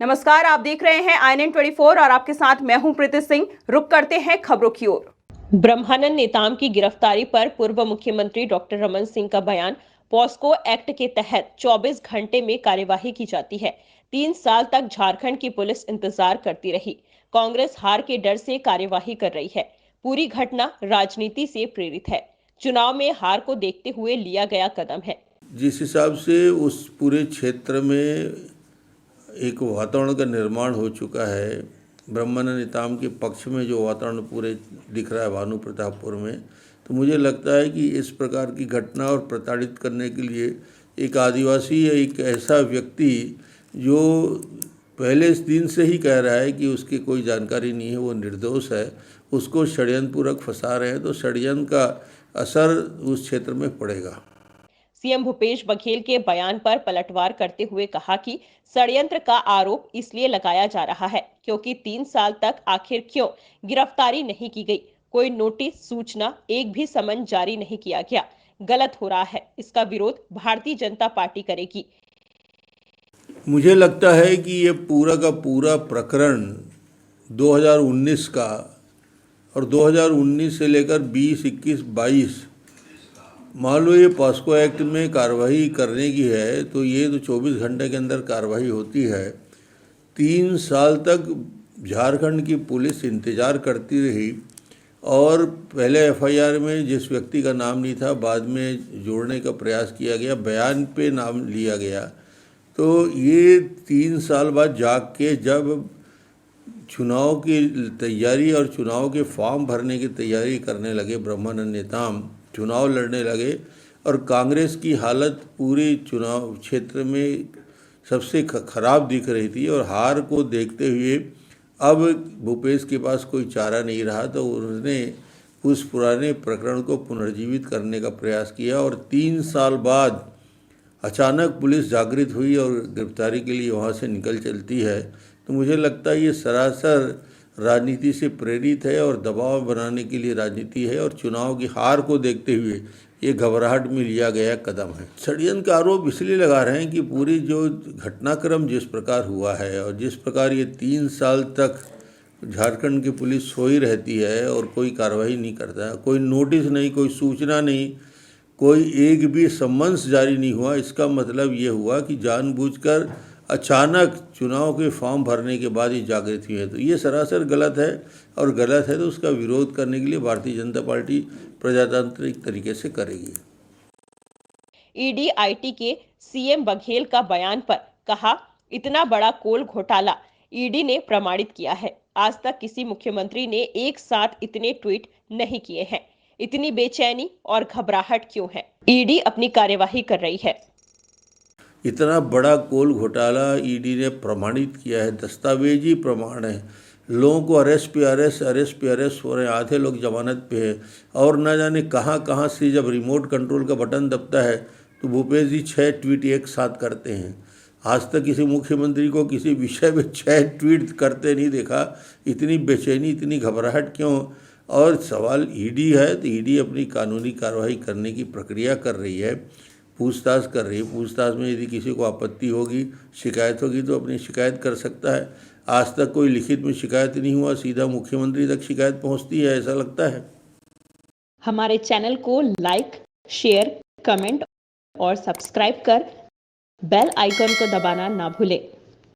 नमस्कार, आप देख रहे हैं INN24 और आपके साथ मैं हूं प्रीति सिंह। रुक करते हैं खबरों की ओर। ब्रह्मानंद नेताम की गिरफ्तारी पर पूर्व मुख्यमंत्री डॉक्टर रमन सिंह का बयान। पॉस्को एक्ट के तहत 24 घंटे में कार्यवाही की जाती है। 3 साल तक झारखंड की पुलिस इंतजार करती रही। कांग्रेस हार के डर से कार्यवाही कर रही है। पूरी घटना राजनीति से प्रेरित है। चुनाव में हार को देखते हुए लिया गया कदम है। जिस हिसाब से उस पूरे क्षेत्र में एक वातावरण का निर्माण हो चुका है, ब्रह्मानंद नेताम के पक्ष में जो वातावरण पूरे दिख रहा है भानु प्रतापपुर में, तो मुझे लगता है कि इस प्रकार की घटना और प्रताड़ित करने के लिए एक आदिवासी या एक ऐसा व्यक्ति जो पहले इस दिन से ही कह रहा है कि उसकी कोई जानकारी नहीं है, वो निर्दोष है, उसको षड्यंत्रपूर्वक फंसा रहे हैं, तो षड्यंत्र का असर उस क्षेत्र में पड़ेगा। सीएम भूपेश बघेल के बयान पर पलटवार करते हुए कहा कि षड्यंत्र का आरोप इसलिए लगाया जा रहा है क्योंकि 3 साल तक आखिर क्यों गिरफ्तारी नहीं की गई, कोई नोटिस, सूचना, एक भी समन जारी नहीं किया गया। गलत हो रहा है, इसका विरोध भारतीय जनता पार्टी करेगी। मुझे लगता है कि ये पूरा का पूरा प्रकरण 2019 का और 2019 से लेकर 20, 21, 22 मान लो ये पॉस्को एक्ट में कार्रवाई करने की है, तो ये तो 24 घंटे के अंदर कार्रवाई होती है। 3 साल तक झारखंड की पुलिस इंतज़ार करती रही और पहले एफआईआर में जिस व्यक्ति का नाम नहीं था, बाद में जोड़ने का प्रयास किया गया, बयान पे नाम लिया गया। तो ये 3 साल बाद जाग के जब चुनाव की तैयारी और चुनाव के फॉर्म भरने की तैयारी करने लगे, ब्रह्मानंद नेताम चुनाव लड़ने लगे और कांग्रेस की हालत पूरी चुनाव क्षेत्र में सबसे खराब दिख रही थी और हार को देखते हुए अब भूपेश के पास कोई चारा नहीं रहा, तो उन्होंने उस पुराने प्रकरण को पुनर्जीवित करने का प्रयास किया और 3 साल बाद अचानक पुलिस जागृत हुई और गिरफ्तारी के लिए वहाँ से निकल चलती है। तो मुझे लगता है ये सरासर राजनीति से प्रेरित है और दबाव बनाने के लिए राजनीति है और चुनाव की हार को देखते हुए ये घबराहट में लिया गया कदम है। षड्यंत्र का आरोप इसलिए लगा रहे हैं कि पूरी जो घटनाक्रम जिस प्रकार हुआ है और जिस प्रकार ये 3 साल तक झारखंड की पुलिस सोई रहती है और कोई कार्रवाई नहीं करता, कोई नोटिस नहीं, कोई सूचना नहीं, कोई एक भी सम्मन्स जारी नहीं हुआ। इसका मतलब ये हुआ कि जानबूझकर अचानक चुनाव के फॉर्म भरने के बाद ही जागृत हुई है। तो ये सरासर गलत है और गलत है तो उसका विरोध करने के लिए भारतीय जनता पार्टी प्रजातांत्रिक तरीके से करेगी। ईडी-आईटी के सीएम बघेल का बयान पर कहा, इतना बड़ा कोल घोटाला ईडी ने प्रमाणित किया है। आज तक किसी मुख्यमंत्री ने एक साथ इतने ट्वीट नहीं किए हैं। इतनी बेचैनी और घबराहट क्यों है? ईडी अपनी कार्यवाही कर रही है। इतना बड़ा कोल घोटाला ईडी ने प्रमाणित किया है, दस्तावेजी प्रमाण है। लोगों को अरेस्ट पे अरेस्ट हो रहे हैं, आधे लोग जमानत पे हैं और न जाने कहाँ कहाँ से जब रिमोट कंट्रोल का बटन दबता है तो भूपेश जी 6 ट्वीट एक साथ करते हैं। आज तक किसी मुख्यमंत्री को किसी विषय में 6 ट्वीट करते नहीं देखा। इतनी बेचैनी, इतनी घबराहट क्यों? और सवाल ईडी है तो ईडी अपनी कानूनी कार्रवाई करने की प्रक्रिया कर रही है, पूछताछ कर रही है। पूछताछ में यदि किसी को आपत्ति होगी, शिकायत होगी तो अपनी शिकायत कर सकता है। आज तक कोई लिखित में शिकायत नहीं हुआ, सीधा मुख्यमंत्री तक शिकायत पहुंचती है, ऐसा लगता है। हमारे चैनल को लाइक, शेयर, कमेंट और सब्सक्राइब कर बेल आइकन को दबाना ना भूलें।